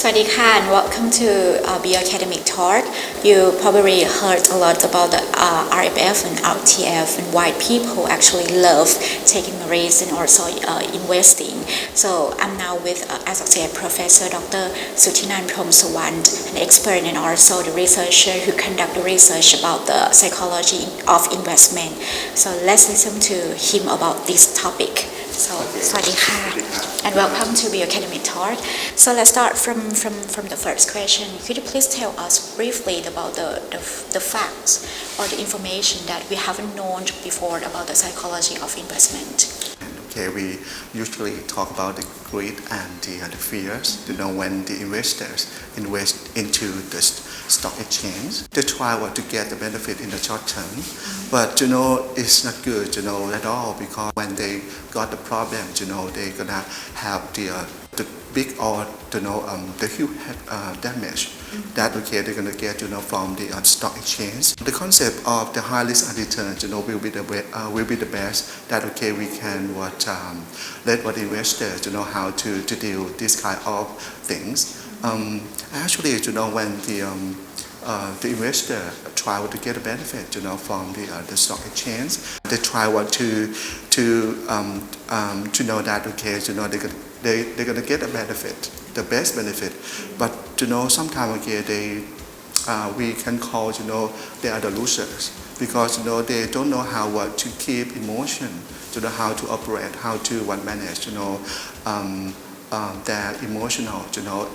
Swadika and welcome to Bioacademic Talk. You probably heard a lot about the RFF and RTF and why people actually love taking risks and also investing. So I'm now with Assoc Professor Dr Suthinan Pomsuwan, an expert and also the researcher who conduct the research about the psychology of investment. So let's listen to him about this topic. So, Swadika and welcome to Bioacademic Talk. So let's start from the first question. Could you please tell us briefly about the facts or the information that we haven't known before about the psychology of investment? Okay, we usually talk about the greed and the fears, when the investors invest into the stock exchange. They try to get the benefit in the short term, but it's not good, at all, because when they got the problem, they're gonna have the big or the huge damage that they're gonna get from the stock exchange. The concept of the high risk and return will be the best that we can let investors how to deal this kind of things. Actually, when the investor try to get a benefit from the stock exchange, they try to know that they're gonna get a benefit, the best benefit, but sometimes we can call they are the losers, because they don't know how to keep emotion, how to operate, how to manage their emotional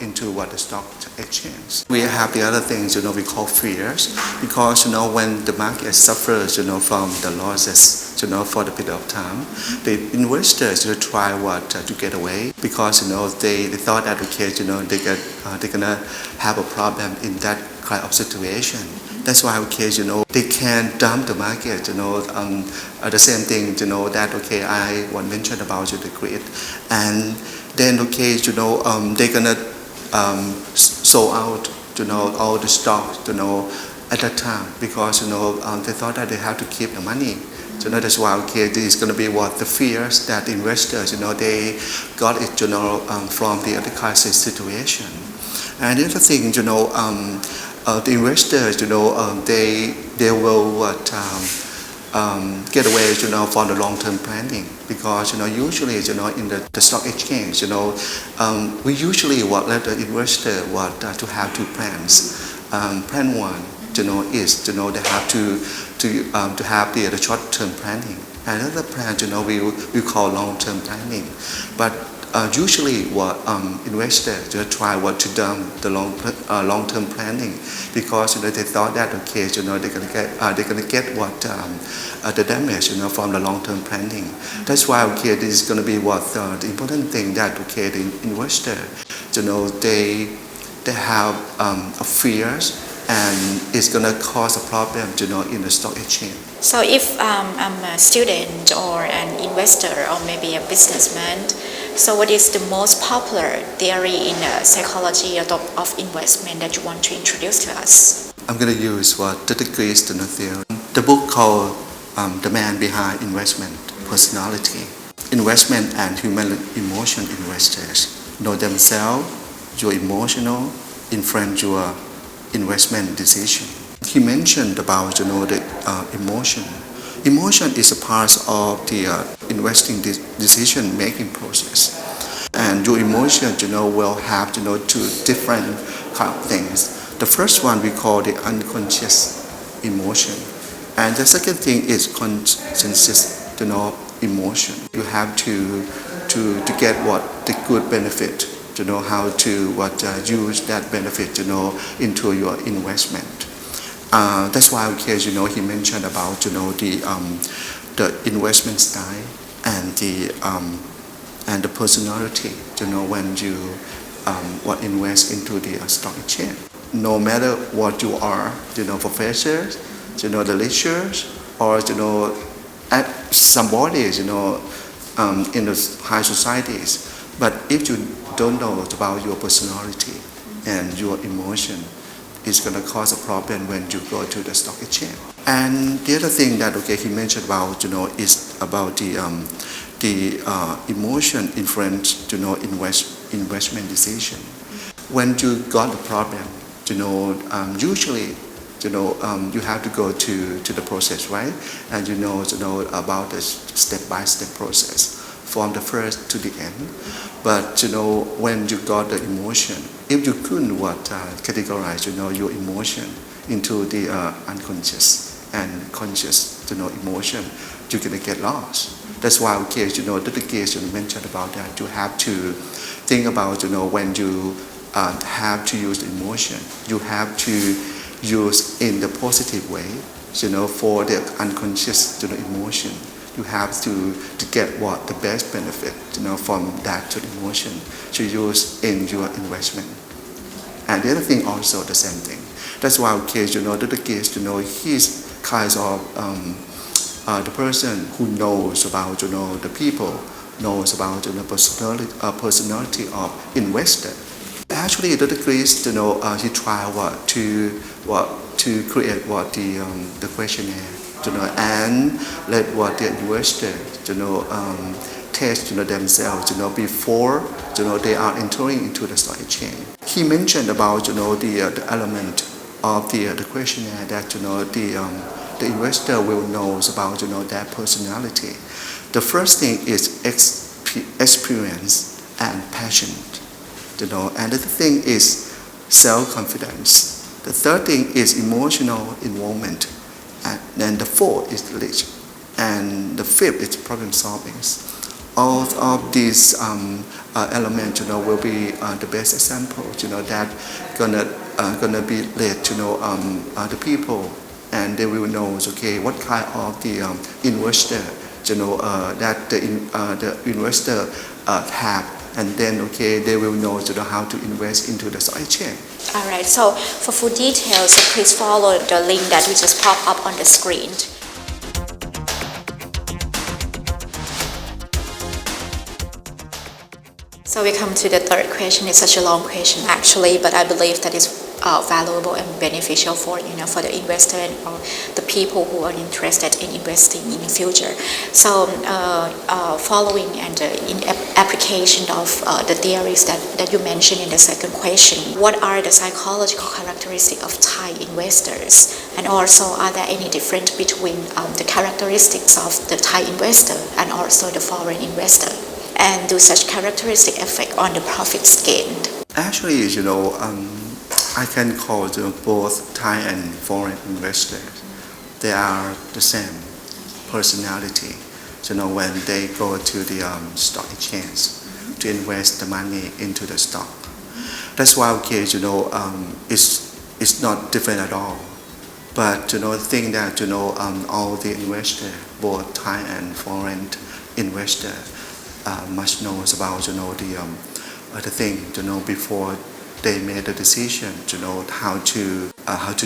into the stock exchange. We have the other things we call fears, because when the market suffers from the losses for the period of time, the investors try to get away, because they thought that they're gonna have a problem in that kind of situation. That's why they can dump the market. The same thing that I mentioned about the greed, and then they're gonna sold out all the stock at that time, because they thought that they have to keep the money. That's why this is going to be the fears that investors they got it from the crisis situation. And the other thing the investors they will get away from the long-term planning, because usually in the stock exchange we usually let the investor to have two plans. Plan one is they have to have the short-term planning. Another plan we call long-term planning, but usually investors try to dump the long-term planning, because they thought that they're gonna get the damage from the long-term planning. That's why this is gonna be the important thing that the investor they have fears, and it's gonna cause a problem in the stock exchange. So if I'm a student or an investor or maybe a businessman, so what is the most popular theory in the psychology of investment that you want to introduce to us? I'm going to use Dr. theory. The book called The Man Behind Investment Personality. Investment and human emotion investors know themselves, your emotional, influence your investment decision. He mentioned about the emotion. Emotion is a part of the investing decision making process, and your emotion will have two different kind of things. The first one we call the unconscious emotion, and the second thing is conscious emotion. You have to get the good benefit, how to use that benefit into your investment. That's why he mentioned about the investment style and the personality when you invest into the stock exchange. No matter what you are, professors, the lecturers, or somebody in the high societies, but if you don't know about your personality and your emotion, it's going to cause a problem when you go to the stock exchange. And the other thing that he mentioned about is about the emotion influence investment decision. when you got the problem, usually, you have to go to the process, right? And you know about the step-by-step process from the first to the end. But when you got the emotion, if you couldn't categorize, your emotion into the unconscious and conscious, emotion, you're gonna get lost. That's why, the case you mentioned about that, you have to think about, when you have to use emotion, you have to use in the positive way, for the unconscious, emotion. You have to get the best benefit, from that emotion to use in your investment. And the other thing also the same thing. That's why, the case, he's kind of the person who knows about, the people, knows about the personality of investor. Actually, the case, he tried to create the questionnaire, and let the investor, test, themselves, before, they are entering into the stock exchange. He mentioned about, the element of the questionnaire that, the investor will know about, their personality. The first thing is experience and passion, and the thing is self-confidence. The third thing is emotional involvement, and then the fourth is knowledge, and the fifth is problem solving. All of these elements, will be the best example, that gonna be led to the people, and they will know, okay, what kind of the investor, that the investor have. And then, okay, they will know how to invest into the stock exchange. All right, so for full details, please follow the link that we just popped up on the screen. So we come to the third question. It's such a long question actually, but I believe that it's valuable and beneficial for for the investor and for the people who are interested in investing in the future. So following and in application of the theories that you mentioned in the second question, what are the psychological characteristics of Thai investors, and also are there any difference between the characteristics of the Thai investor and also the foreign investor, and do such characteristics affect on the profits gained? Actually, I can call both Thai and foreign investors. They are the same personality. When they go to the stock exchange to invest the money into the stock. That's why, it's not different at all. But the thing that all the investors, both Thai and foreign investors, must know about the thing before they made the decision how to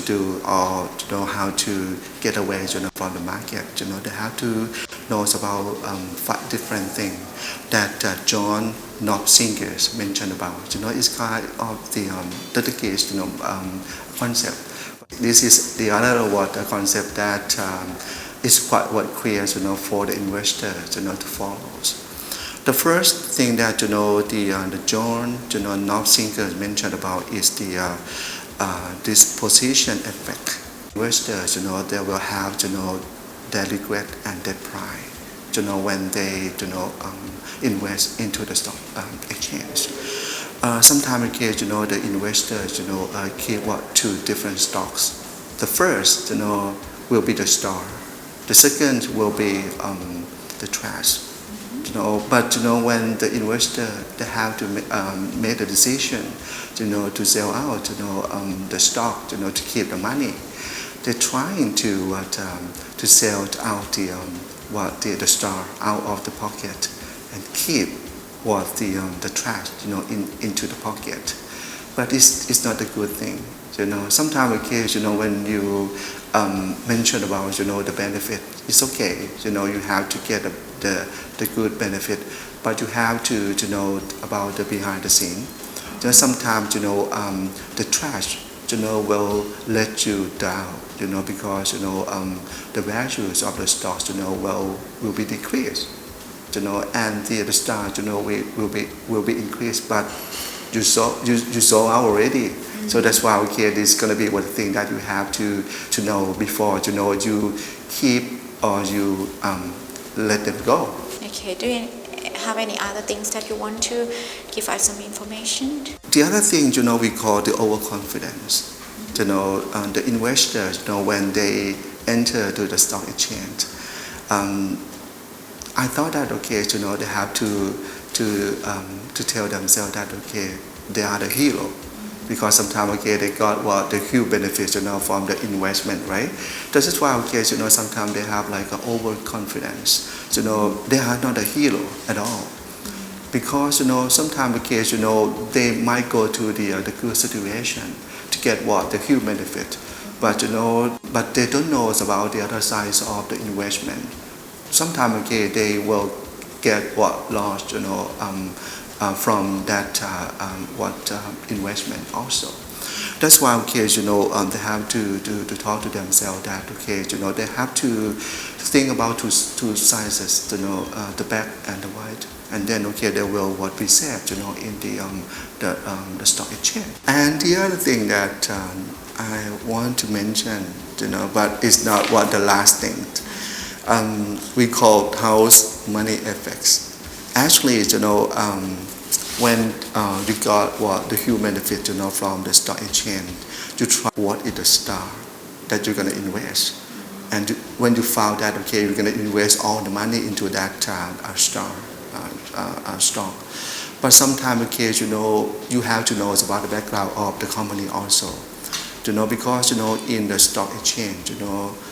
do or how to get away from the market. They have to know about 5 different things that John Knopfsinger mentioned about. It's kind of the case concept. This is the other concept that is quite clear for the investor to follow. The first thing that the John Knopfsinger mentioned about is the disposition effect. Investors they will have their regret and their pride when they invest into the stock exchange. Sometimes the investors keep 2 different stocks. The first will be the star. The second will be the trash. But when the investor they have to make the decision to sell out the stock to keep the money, they're trying to sell out the star out of the pocket and keep the trash into the pocket. But it's not a good thing. Sometimes when you mention about the benefit, it's okay. You have to get the good benefit, but you have to know about the behind the scene. Sometimes the trash will let you down. Because the values of the stocks will be decreased. And the stars will be increased, but you sold out already. So that's why okay, this is gonna be one thing that you have to know before you keep or you let them go. Okay, do you have any other things that you want to give us some information? The other thing we call the overconfidence. The investors when they enter to the stock exchange. I thought that okay, they have to tell themselves that okay, they are the hero, because sometimes okay, they got the huge benefits from the investment, right? This is why okay, sometimes they have like an overconfidence. They are not a hero at all, because sometimes okay, they might go to the good situation to get the huge benefit, but they don't know about the other side of the investment. Sometimes okay, they will get lost from that investment also. That's why okay, they have to talk to themselves that okay, they have to think about two sizes, the black and the white, and then okay, they will be safe in the stock exchange. And the other thing that I want to mention, but it's not the last thing. We call house money effects. Actually, when you got the huge benefit from the stock exchange, you try what is the stock that you're going to invest, and when you found that okay, you're going to invest all the money into that stock. But sometimes okay, you have to know about the background of the company also. Because in the stock exchange,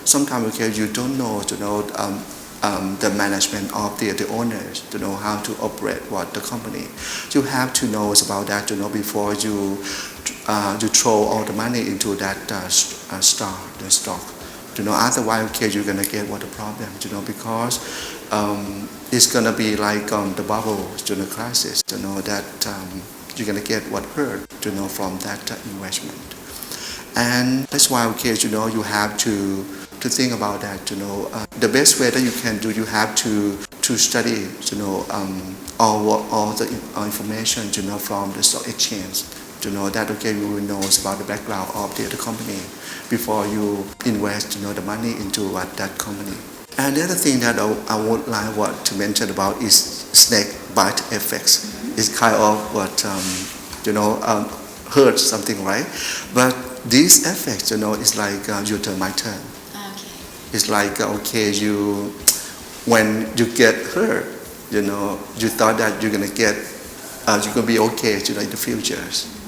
sometimes okay, you don't know the management of the owners, how to operate the company. You have to know about that before you throw all the money into that stock. Otherwise okay, you're gonna get the problem. Because it's gonna be like the bubble crisis. That you're gonna get hurt from that investment. And that's why okay, you have to think about that. The best way that you can do, you have to study all the information from the stock exchange. That okay, you will know about the background of the company before you invest the money into that company. And the other thing that I would like to mention about is snake bite effects. It's kind of hurt something, right? But this effect is like your turn, my turn. Okay. It's like okay, when you get hurt, you thought that you're gonna be okay in the future,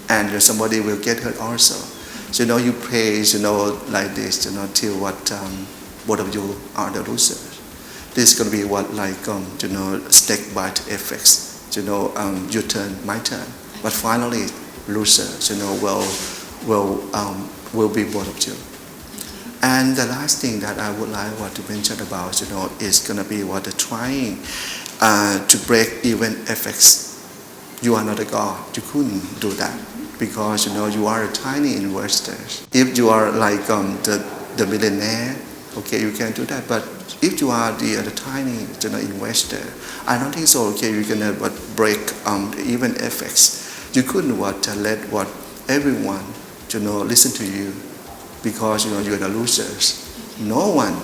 and somebody will get hurt also. You pray like this till both of you are the losers. This is gonna be snake bite effects. Your turn, my turn. But finally, losers will be both of you. And the last thing that I would like to mention about is gonna be the trying to break even effects. You are not a god. You couldn't do that because you are a tiny investor. If you are like the millionaire, okay, you can do that. But if you are the tiny investor, I don't think so. Okay, you're gonna break the even effects. You couldn't let everyone listen to you, because you're the losers. No one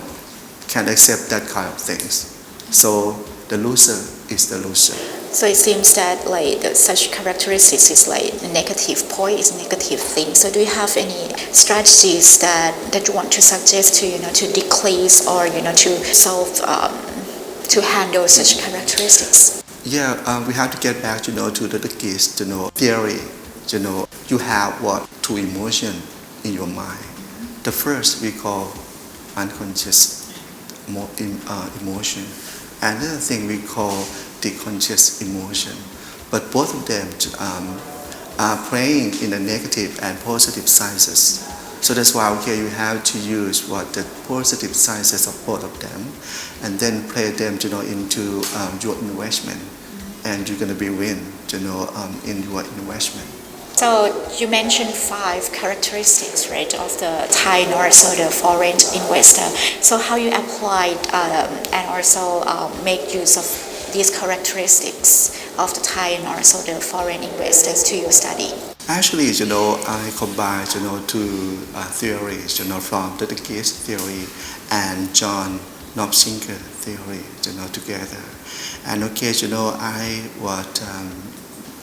can accept that kind of things. So the loser is the loser. So it seems that such characteristics is like a negative point, is a negative thing. So do you have any strategies that you want to suggest to decrease or to solve to handle such characteristics? Yeah, we have to get back to the keys theory. You have two emotions in your mind. The first we call unconscious emotion, and the other thing we call the conscious emotion. But both of them are playing in the negative and positive sizes. So that's why okay, you have to use the positive sizes of both of them, and then play them into your investment, and you're gonna be win in your investment. So you mentioned 5 characteristics, right, of the Thai and also the foreign investor. So how you apply and also make use of these characteristics of the Thai and also the foreign investors to your study? Actually, I combine, two theories, from Dr. Gates theory and John Knopfsinker theory, together. And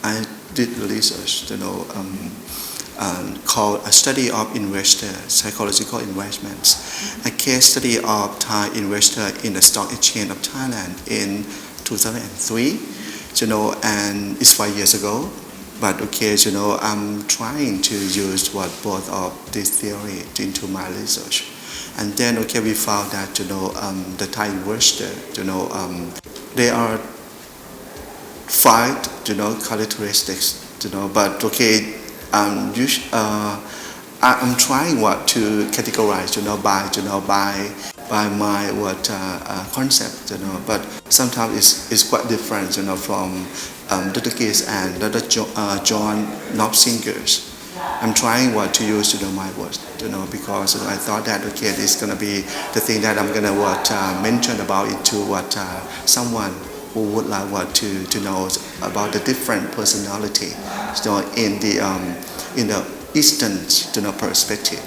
I did research, called a study of investor, psychological investments, a case study of Thai investor in the stock exchange of Thailand in 2003, and it's 5 years ago. But I'm trying to use both of this theory into my research. And then we found that the Thai investor, there are 5 characteristics, but I'm trying to categorize by my concept, but sometimes it's quite different, from Dr. Gates and Dr. John Knopfsinker's. I'm trying to use my words, because I thought that this is gonna be the thing that I'm gonna mention about it to someone who would like to know about the different personality, in the Eastern perspective,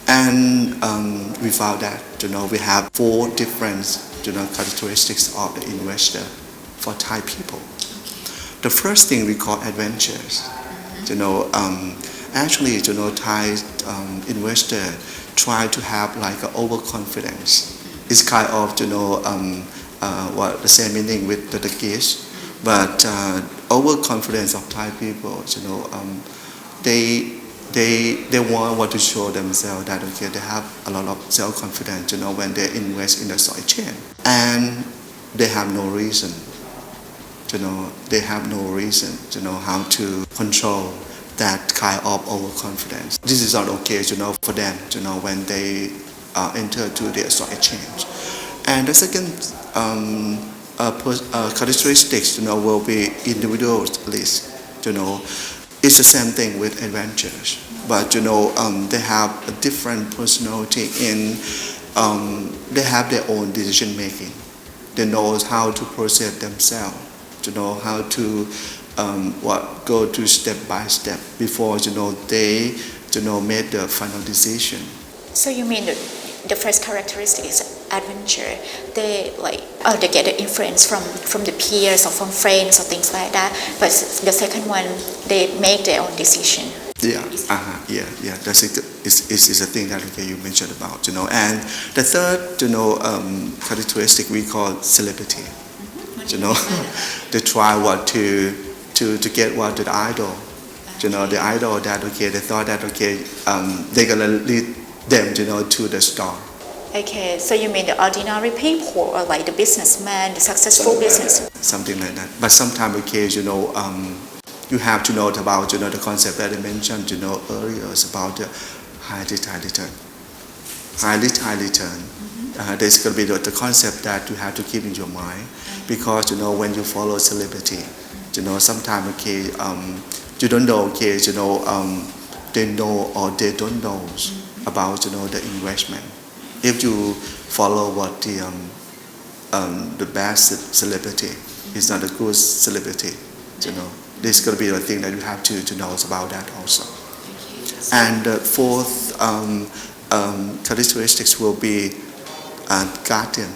and we found that we have 4 different characteristics of the investor for Thai people. The first thing we call adventures. Actually, Thai investor try to have like an overconfidence. It's kind of what the same meaning with the Gates, but overconfidence of Thai people. They want to show themselves that they have a lot of self-confidence. When they invest in the stock exchange, and they have no reason. They have no reason, how to control that kind of overconfidence. This is not okay, for them, when they enter to the stock exchange. And the second characteristics, will be individualist. It's the same thing with adventures, but they have a different personality in. They have their own decision making. They know how to process themselves. How to go to step by step before they make the final decision. So you mean the first characteristic is adventure. They they get the influence from the peers or from friends or things like that. But the second one, they make their own decision. Yeah, That's it. Is a thing that you mentioned about, And the third, characteristic we call celebrity. They try to get the idol, the idol that they thought that they're gonna lead them to the star. Okay, so you mean the ordinary people or like the businessman, the successful business? Something like that. But sometimes you have to know about the concept that I mentioned earlier about the high return. High return. There's going to be the concept that you have to keep in your mind, because when you follow celebrity, sometimes you don't know they know or they don't know about the investment. If you follow what the best celebrity is not a good celebrity, this is going to be the thing that you have to know about that also. And the fourth characteristics will be guardian.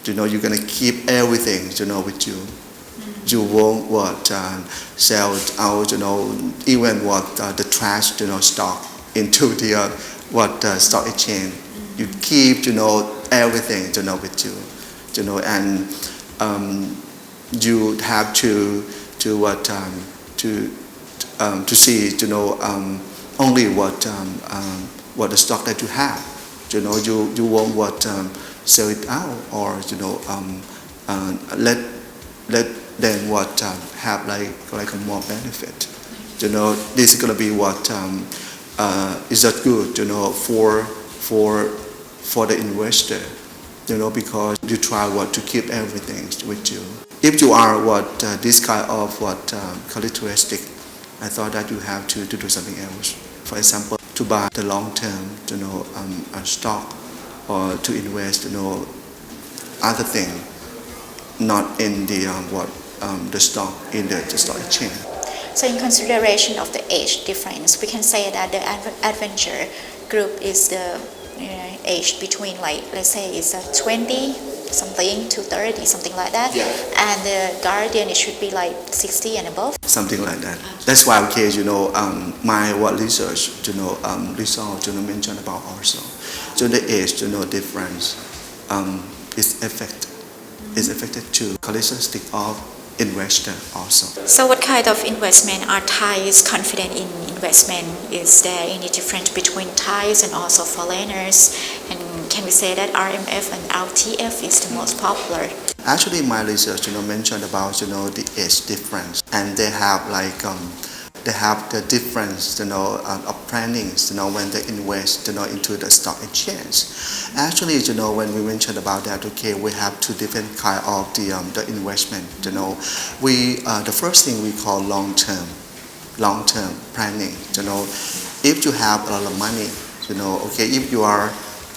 You're going to keep everything with you. You won't sell out even the trash stock into the stock exchange. You keep everything with you. And you have to see only what the stock that you have. You won't sell it out, or let them have like a more benefit. This is gonna be is that good for the investor, because you try to keep everything with you. If you are this kind of characteristic, I thought that you have to do something else. For example, to buy the long term a stock, or to invest other thing. not in the the stock in the stock exchange. So in consideration of the age difference, we can say that the adventure group is the age between, like, let's say it's 20 something to 30, something like that. Yeah. And the guardian, it should be like 60 and above. Something like that. That's why, okay, my research, result, mentioned about also. So the age, difference is affected to characteristic of investor also. So what kind of investment are Thais confident in investment? Is there any difference between Thais and also foreigners? And can we say that RMF and LTF is the most popular? Actually, my research, mentioned about, the age difference, and they have they have the difference, of plannings, when they invest, into the stock exchange. Actually, when we mentioned about that, okay, we have two different kind of the investment. The first thing we call long-term planning. If you have a lot of money, okay, if you are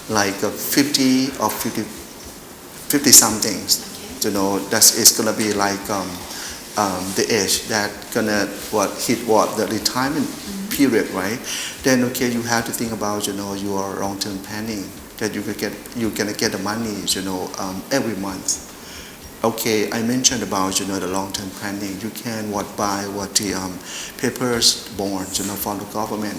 like 50 or 50 somethings, that is gonna be like the age that gonna hit the retirement period, right? Then, okay, you have to think about your long-term planning, that you're gonna get the money every month. Okay, I mentioned about the long-term planning. You can buy the papers, bonds, from the government.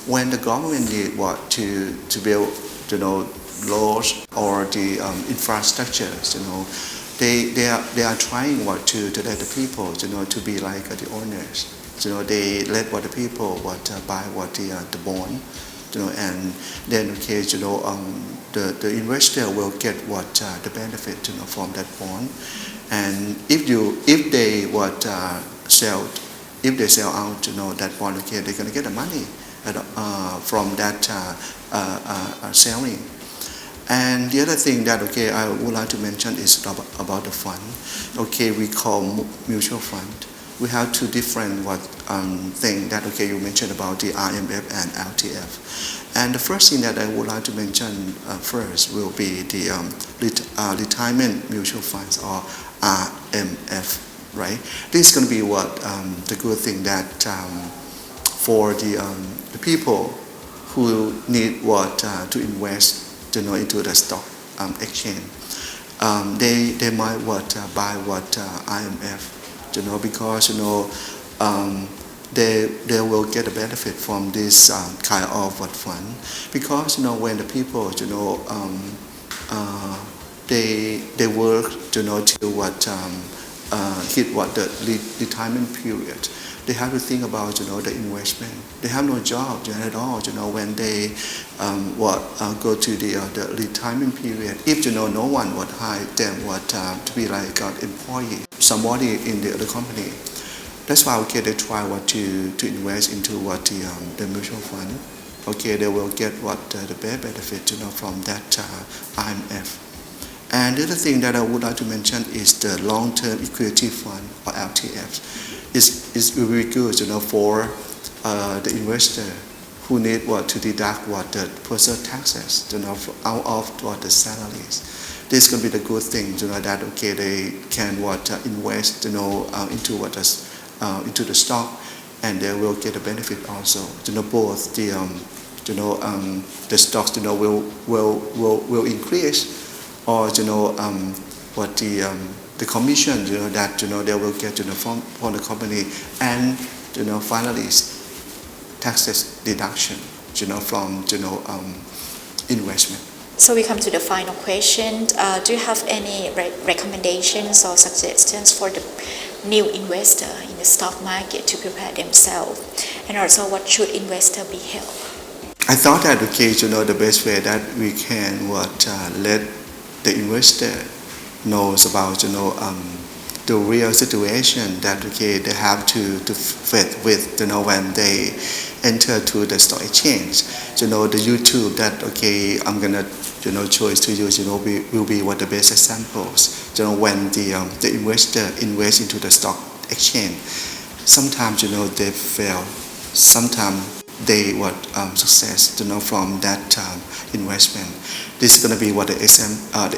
When the government need to build roads or the infrastructures, they are trying to let the people to be like the owners. They let the people buy the bond, and then, okay, the investor will get the benefit from that bond. And if they sell out that bond, okay, they're gonna get the money from that selling. And the other thing that, okay, I would like to mention is about the fund. Okay, we call mutual fund. We have two different things that, okay, you mentioned about the RMF and LTF. And the first thing that I would like to mention first will be the retirement mutual funds, or RMF, right? This is going to be the good thing that for the people who need to invest into the stock exchange. They might buy IMF, because they will get a benefit from this kind of fund, because when the people they work to hit the retirement period. They have to think about the investment. They have no job at all when they go to the retirement period. If no one would hire them to be like an employee, somebody in the company. That's why, okay, they try to invest into the mutual fund. Okay, they will get the benefit from that IMF. And the other thing that I would like to mention is the long-term equity fund, or LTF. Is very good, for the investor who need to deduct the personal taxes, out of the salaries. This can be the good thing, that, okay, they can invest, into the stock, and they will get a benefit also. Both the stocks, will increase, or the commission, that they will get from the company, and finally taxes deduction, from investment. So we come to the final question. Do you have any recommendations or suggestions for the new investor in the stock market to prepare themselves, and also what should investor be held? I thought that, okay, the best way that we can let the investor knows about the real situation that, okay, they have to face with when they enter to the stock exchange. The YouTube that, okay, I'm gonna choose to use will be the best examples. When the investor invests into the stock exchange, sometimes they fail, sometimes they success from that investment. This is going to be the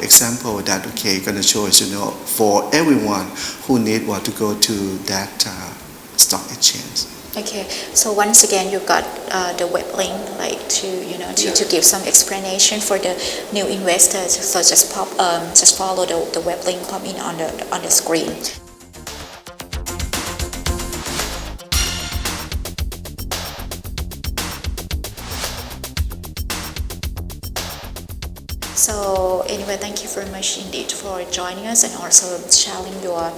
example that going to show for everyone who need to go to that stock exchange. Okay, so once again you got the web link like to give some explanation for the new investors. So just follow the web link pop in on the screen. So anyway, thank you very much indeed for joining us and also sharing your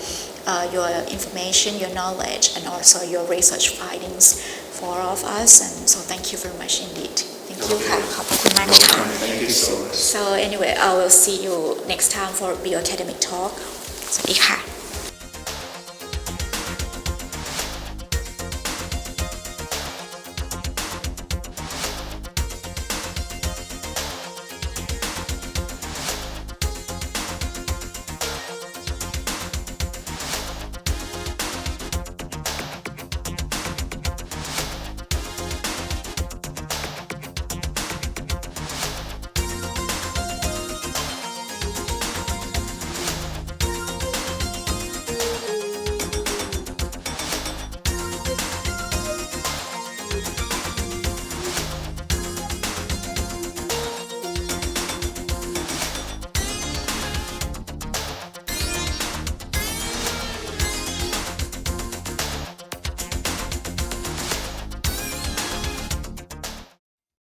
information, your knowledge, and also your research findings for all of us. And so thank you very much indeed. Thank you ค่ะขอบคุณมากนะคะ Thank you so much. So anyway, I will see you next time for Bio Academic Talk สวัสดีค่ะ